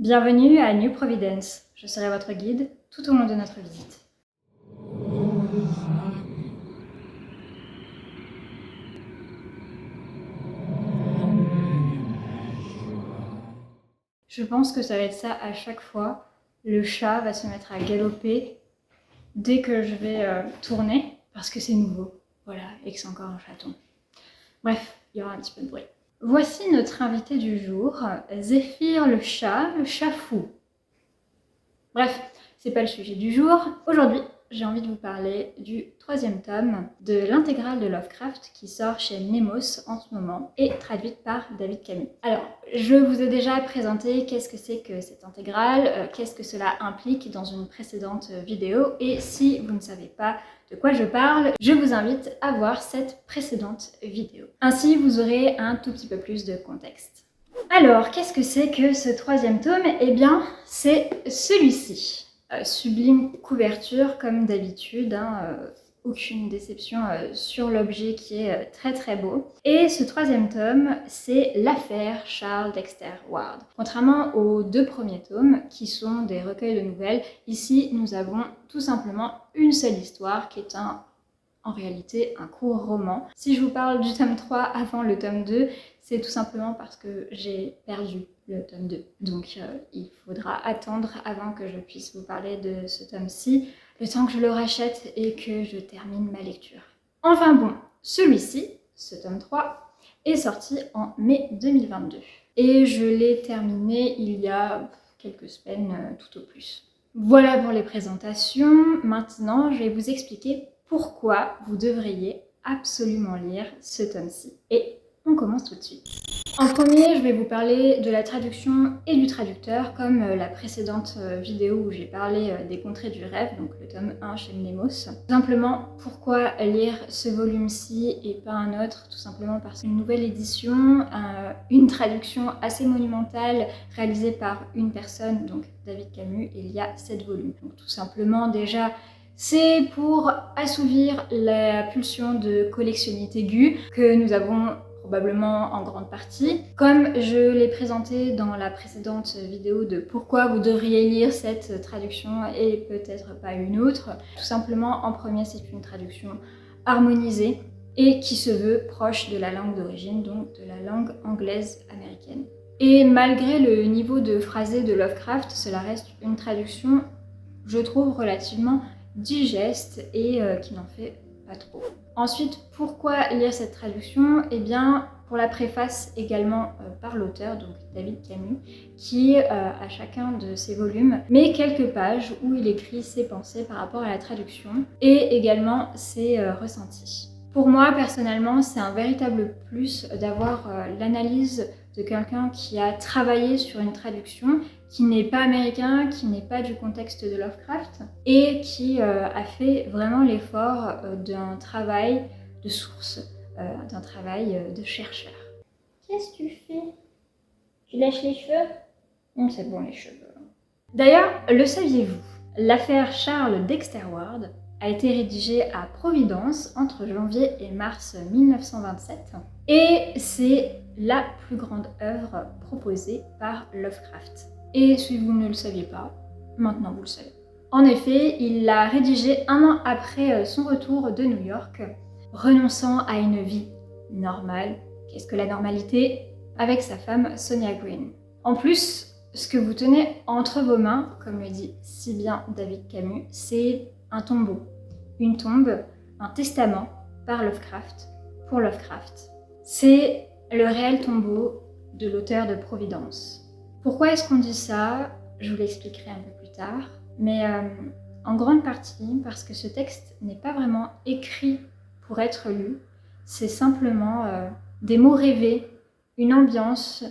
Bienvenue à New Providence. Je serai votre guide tout au long de notre visite. Je pense que ça va être ça à chaque fois. Le chat va se mettre à galoper dès que je vais tourner parce que c'est nouveau. Voilà, et que c'est encore un chaton. Bref, il y aura un petit peu de bruit. Voici notre invité du jour, Zéphyr le chat fou. Bref, c'est pas le sujet du jour. Aujourd'hui, j'ai envie de vous parler du 3e tome de l'intégrale de Lovecraft qui sort chez Nemos en ce moment et traduite par David Camus. Alors, je vous ai déjà présenté qu'est-ce que c'est que cette intégrale, qu'est-ce que cela implique dans une précédente vidéo, et si vous ne savez pas de quoi je parle, je vous invite à voir cette précédente vidéo. Ainsi, vous aurez un tout petit peu plus de contexte. Alors, qu'est-ce que c'est que ce 3e tome? Eh bien, c'est celui-ci. Sublime couverture, comme d'habitude, aucune déception sur l'objet qui est très très beau. Et ce 3e tome, c'est l'affaire Charles Dexter Ward. Contrairement aux 2 premiers tomes, qui sont des recueils de nouvelles, ici nous avons tout simplement une seule histoire qui est en réalité un court roman. Si je vous parle du tome 3 avant le tome 2, c'est tout simplement parce que j'ai perdu le tome 2. Donc il faudra attendre avant que je puisse vous parler de ce tome-ci, le temps que je le rachète et que je termine ma lecture. Enfin bon, celui-ci, ce tome 3, est sorti en mai 2022. Et je l'ai terminé il y a quelques semaines tout au plus. Voilà pour les présentations. Maintenant, je vais vous expliquer pourquoi vous devriez absolument lire ce tome-ci. Et on commence tout de suite. En premier, je vais vous parler de la traduction et du traducteur, comme la précédente vidéo où j'ai parlé des contrées du rêve, donc le tome 1 chez Nemos. Simplement, pourquoi lire ce volume-ci et pas un autre? Tout simplement parce qu'une nouvelle édition, une traduction assez monumentale réalisée par une personne, donc David Camus, et il y a 7 volumes. Donc tout simplement, déjà, c'est pour assouvir la pulsion de collectionnite aiguë que nous avons probablement en grande partie. Comme je l'ai présenté dans la précédente vidéo de pourquoi vous devriez lire cette traduction et peut-être pas une autre, tout simplement en premier c'est une traduction harmonisée et qui se veut proche de la langue d'origine, donc de la langue anglaise américaine. Et malgré le niveau de phrasé de Lovecraft, cela reste une traduction, je trouve, relativement digeste et qui n'en fait pas trop. Ensuite, pourquoi lire cette traduction? Eh bien, pour la préface également par l'auteur, donc David Camus, qui, à chacun de ses volumes, met quelques pages où il écrit ses pensées par rapport à la traduction et également ses ressentis. Pour moi, personnellement, c'est un véritable plus d'avoir l'analyse de quelqu'un qui a travaillé sur une traduction, qui n'est pas américain, qui n'est pas du contexte de Lovecraft, et qui a fait vraiment l'effort d'un travail de source, d'un travail de chercheur. Qu'est-ce que tu fais? Tu lèches les cheveux? Non, c'est bon les cheveux. D'ailleurs, le saviez-vous? L'affaire Charles Dexter Ward a été rédigée à Providence entre janvier et mars 1927, et c'est la plus grande œuvre proposée par Lovecraft. Et si vous ne le saviez pas, maintenant vous le savez. En effet, il l'a rédigée un an après son retour de New York, renonçant à une vie normale. Qu'est-ce que la normalité? Avec sa femme Sonia Green. En plus, ce que vous tenez entre vos mains, comme le dit si bien David Camus, c'est un tombeau, une tombe, un testament par Lovecraft, pour Lovecraft. C'est le réel tombeau de l'auteur de Providence. Pourquoi est-ce qu'on dit ça? Je vous l'expliquerai un peu plus tard, mais en grande partie parce que ce texte n'est pas vraiment écrit pour être lu, c'est simplement des mots rêvés, une ambiance,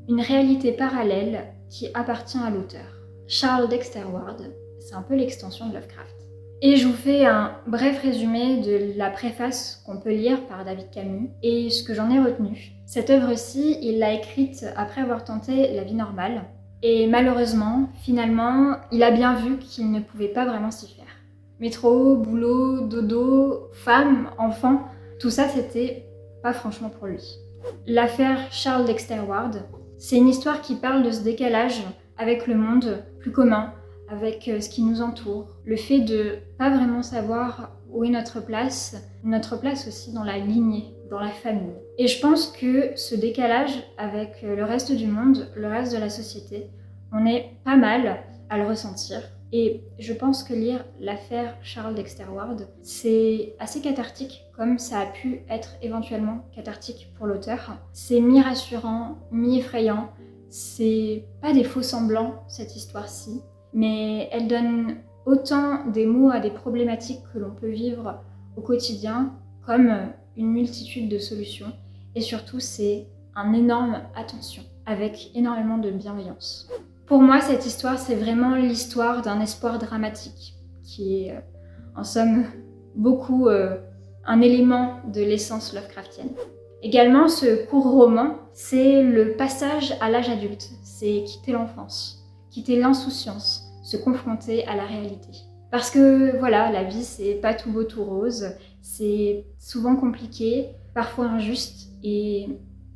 une réalité parallèle qui appartient à l'auteur. Charles Dexter Ward, c'est un peu l'extension de Lovecraft. Et je vous fais un bref résumé de la préface qu'on peut lire par David Camus et ce que j'en ai retenu. Cette œuvre-ci, il l'a écrite après avoir tenté la vie normale. Et malheureusement, finalement, il a bien vu qu'il ne pouvait pas vraiment s'y faire. Métro, boulot, dodo, femme, enfant, tout ça c'était pas franchement pour lui. L'affaire Charles Dexter Ward, c'est une histoire qui parle de ce décalage avec le monde plus commun, avec ce qui nous entoure. Le fait de pas vraiment savoir où est notre place aussi dans la lignée, dans la famille. Et je pense que ce décalage avec le reste du monde, le reste de la société, on est pas mal à le ressentir. Et je pense que lire l'affaire Charles Dexter Ward, c'est assez cathartique, comme ça a pu être éventuellement cathartique pour l'auteur. C'est mi-rassurant, mi-effrayant. C'est pas des faux semblants, cette histoire-ci, mais elle donne autant des mots à des problématiques que l'on peut vivre au quotidien, comme une multitude de solutions. Et surtout, c'est un énorme attention, avec énormément de bienveillance. Pour moi, cette histoire, c'est vraiment l'histoire d'un espoir dramatique, qui est, en somme, beaucoup un élément de l'essence Lovecraftienne. Également, ce court roman, c'est le passage à l'âge adulte, c'est quitter l'enfance, quitter l'insouciance, se confronter à la réalité. Parce que voilà, la vie, c'est pas tout beau tout rose, c'est souvent compliqué, parfois injuste, et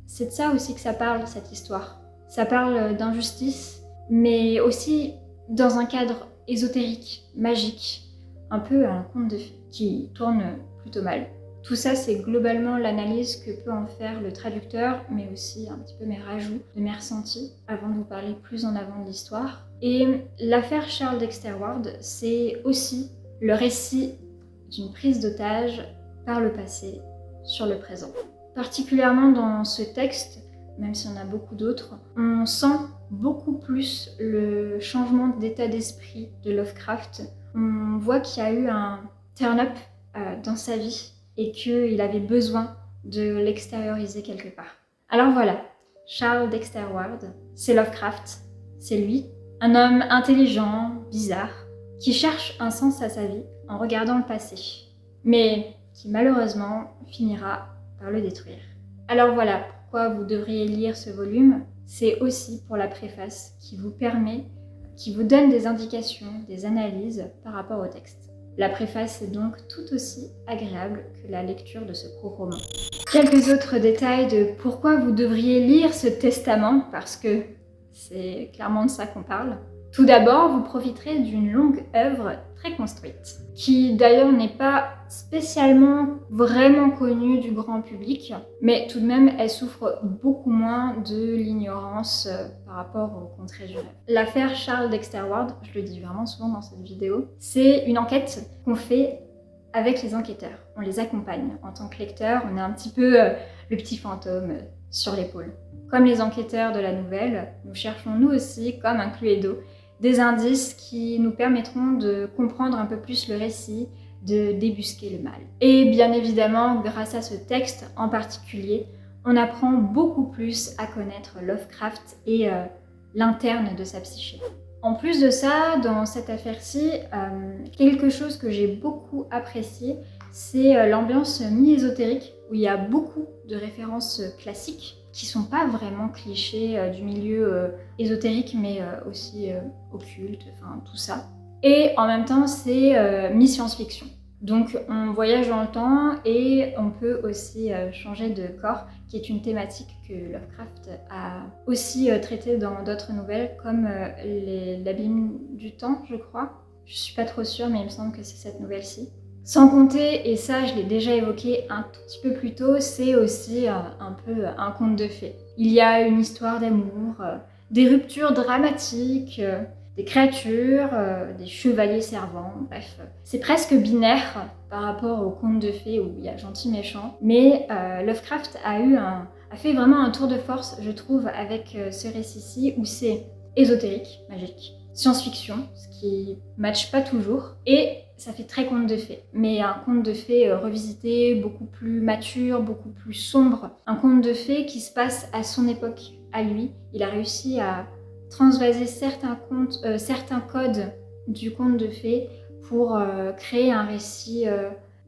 c'est de ça aussi que ça parle, cette histoire. Ça parle d'injustice, mais aussi dans un cadre ésotérique, magique, un peu un conte de fées qui tourne plutôt mal. Tout ça, c'est globalement l'analyse que peut en faire le traducteur, mais aussi un petit peu mes rajouts de mes ressentis, avant de vous parler plus en avant de l'histoire. Et l'affaire Charles Dexter Ward, c'est aussi le récit d'une prise d'otage par le passé sur le présent. Particulièrement dans ce texte, même s'il y en a beaucoup d'autres, on sent beaucoup plus le changement d'état d'esprit de Lovecraft. On voit qu'il y a eu un turn-up dans sa vie et qu'il avait besoin de l'extérioriser quelque part. Alors voilà, Charles Dexter Ward, c'est Lovecraft, c'est lui, un homme intelligent, bizarre, qui cherche un sens à sa vie en regardant le passé, mais qui malheureusement finira par le détruire. Alors voilà pourquoi vous devriez lire ce volume, c'est aussi pour la préface qui vous permet, qui vous donne des indications, des analyses par rapport au texte. La préface est donc tout aussi agréable que la lecture de ce court roman. Quelques autres détails de pourquoi vous devriez lire ce testament, parce que c'est clairement de ça qu'on parle. Tout d'abord, vous profiterez d'une longue œuvre très construite, qui d'ailleurs n'est pas spécialement vraiment connue du grand public, mais tout de même, elle souffre beaucoup moins de l'ignorance par rapport au contrées du rêve. L'affaire Charles Dexter Ward, je le dis vraiment souvent dans cette vidéo, c'est une enquête qu'on fait avec les enquêteurs. On les accompagne. En tant que lecteur, on est un petit peu le petit fantôme sur l'épaule. Comme les enquêteurs de la nouvelle, nous cherchons nous aussi, comme un Cluedo, des indices qui nous permettront de comprendre un peu plus le récit, de débusquer le mal. Et bien évidemment, grâce à ce texte en particulier, on apprend beaucoup plus à connaître Lovecraft et l'interne de sa psyché. En plus de ça, dans cette affaire-ci, quelque chose que j'ai beaucoup apprécié, c'est l'ambiance mi-ésotérique, où il y a beaucoup de références classiques, qui sont pas vraiment clichés du milieu ésotérique, mais aussi occulte, enfin tout ça. Et en même temps, c'est mi-science-fiction. Donc on voyage dans le temps et on peut aussi changer de corps, qui est une thématique que Lovecraft a aussi traitée dans d'autres nouvelles, comme l'abîme du temps, je crois. Je suis pas trop sûre, mais il me semble que c'est cette nouvelle-ci. Sans compter, et ça je l'ai déjà évoqué un tout petit peu plus tôt, c'est aussi un peu un conte de fées. Il y a une histoire d'amour, des ruptures dramatiques, des créatures, des chevaliers servants, bref. C'est presque binaire par rapport au conte de fées où il y a gentil méchant, mais Lovecraft a fait vraiment un tour de force, je trouve, avec ce récit-ci où c'est ésotérique, magique, science-fiction, ce qui matche pas toujours, et ça fait très conte de fées, mais un conte de fées revisité, beaucoup plus mature, beaucoup plus sombre. Un conte de fées qui se passe à son époque, à lui. Il a réussi à transvaser certains codes du conte de fées pour créer un récit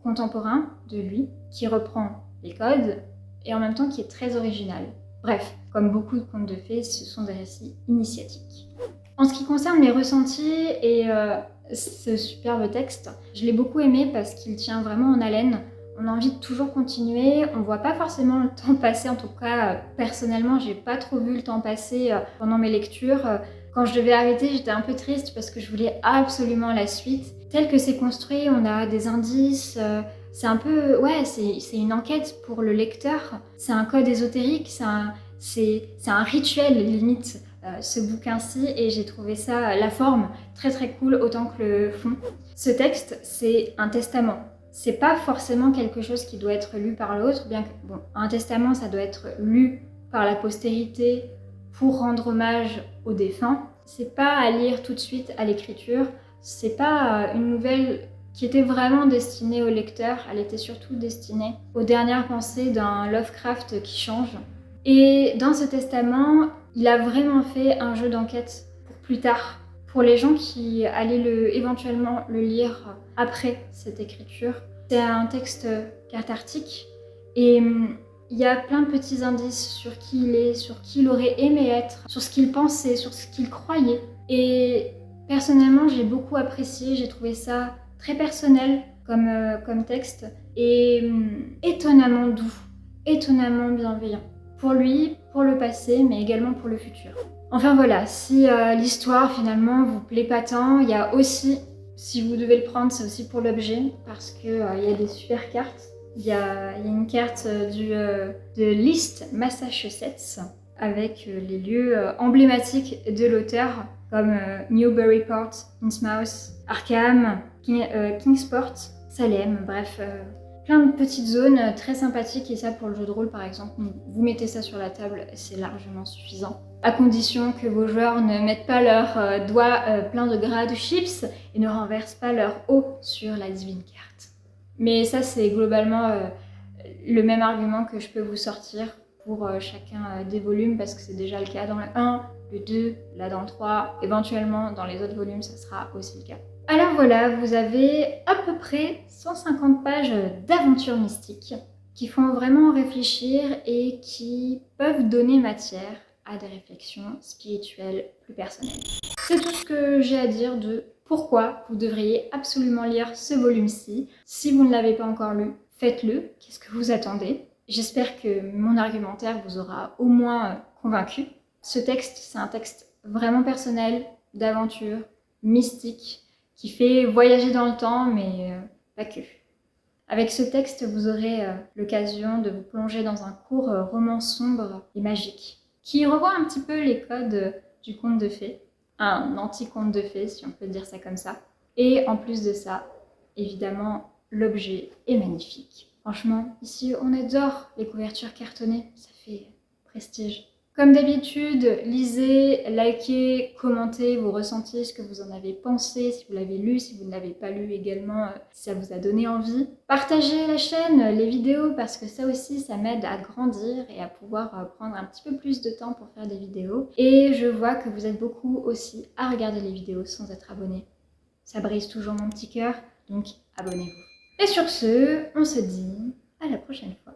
contemporain de lui, qui reprend les codes et en même temps qui est très original. Bref, comme beaucoup de contes de fées, ce sont des récits initiatiques. En ce qui concerne mes ressentis et ce superbe texte, je l'ai beaucoup aimé parce qu'il tient vraiment en haleine. On a envie de toujours continuer, on voit pas forcément le temps passer, en tout cas personnellement j'ai pas trop vu le temps passer pendant mes lectures. Quand je devais arrêter, j'étais un peu triste parce que je voulais absolument la suite. Tel que c'est construit, on a des indices, c'est un peu... Ouais, c'est une enquête pour le lecteur. C'est un code ésotérique, c'est un rituel limite, ce bouquin-ci, et j'ai trouvé ça, la forme, très très cool, autant que le fond. Ce texte, c'est un testament. C'est pas forcément quelque chose qui doit être lu par l'autre, bien que, bon, un testament, ça doit être lu par la postérité pour rendre hommage aux défunts. C'est pas à lire tout de suite à l'écriture, c'est pas une nouvelle qui était vraiment destinée au lecteur, elle était surtout destinée aux dernières pensées d'un Lovecraft qui change. Et dans ce testament, il a vraiment fait un jeu d'enquête pour plus tard, pour les gens qui allaient éventuellement le lire après cette écriture. C'est un texte cathartique et il y a plein de petits indices sur qui il est, sur qui il aurait aimé être, sur ce qu'il pensait, sur ce qu'il croyait. Et personnellement, j'ai beaucoup apprécié, j'ai trouvé ça très personnel comme texte et étonnamment doux, étonnamment bienveillant. Pour lui, pour le passé, mais également pour le futur. Enfin voilà, si l'histoire finalement vous plaît pas tant, il y a aussi, si vous devez le prendre, c'est aussi pour l'objet, parce que il y a des super cartes. Il y a une carte de List, Massachusetts, avec les lieux emblématiques de l'auteur, comme Newburyport, Innsmouth, Arkham, Kingsport, Salem, bref, plein de petites zones très sympathiques. Et ça, pour le jeu de rôle par exemple, vous mettez ça sur la table, c'est largement suffisant. À condition que vos joueurs ne mettent pas leurs doigts pleins de gras de chips et ne renversent pas leur eau sur la divine carte. Mais ça, c'est globalement le même argument que je peux vous sortir pour chacun des volumes, parce que c'est déjà le cas dans le 1, le 2, là dans le 3, éventuellement dans les autres volumes, ça sera aussi le cas. Alors voilà, vous avez à peu près 150 pages d'aventures mystiques qui font vraiment réfléchir et qui peuvent donner matière à des réflexions spirituelles plus personnelles. C'est tout ce que j'ai à dire de pourquoi vous devriez absolument lire ce volume-ci. Si vous ne l'avez pas encore lu, faites-le. Qu'est-ce que vous attendez? J'espère que mon argumentaire vous aura au moins convaincu. Ce texte, c'est un texte vraiment personnel, d'aventure, mystique, qui fait voyager dans le temps, mais pas que. Avec ce texte, vous aurez l'occasion de vous plonger dans un court roman sombre et magique, qui revoit un petit peu les codes du conte de fées, un anti-conte de fées, si on peut dire ça comme ça. Et en plus de ça, évidemment, l'objet est magnifique. Franchement, ici, on adore les couvertures cartonnées, ça fait prestige. Comme d'habitude, lisez, likez, commentez vos ressentis, ce que vous en avez pensé, si vous l'avez lu, si vous ne l'avez pas lu également, si ça vous a donné envie. Partagez la chaîne, les vidéos, parce que ça aussi, ça m'aide à grandir et à pouvoir prendre un petit peu plus de temps pour faire des vidéos. Et je vois que vous êtes beaucoup aussi à regarder les vidéos sans être abonné. Ça brise toujours mon petit cœur, donc abonnez-vous. Et sur ce, on se dit à la prochaine fois.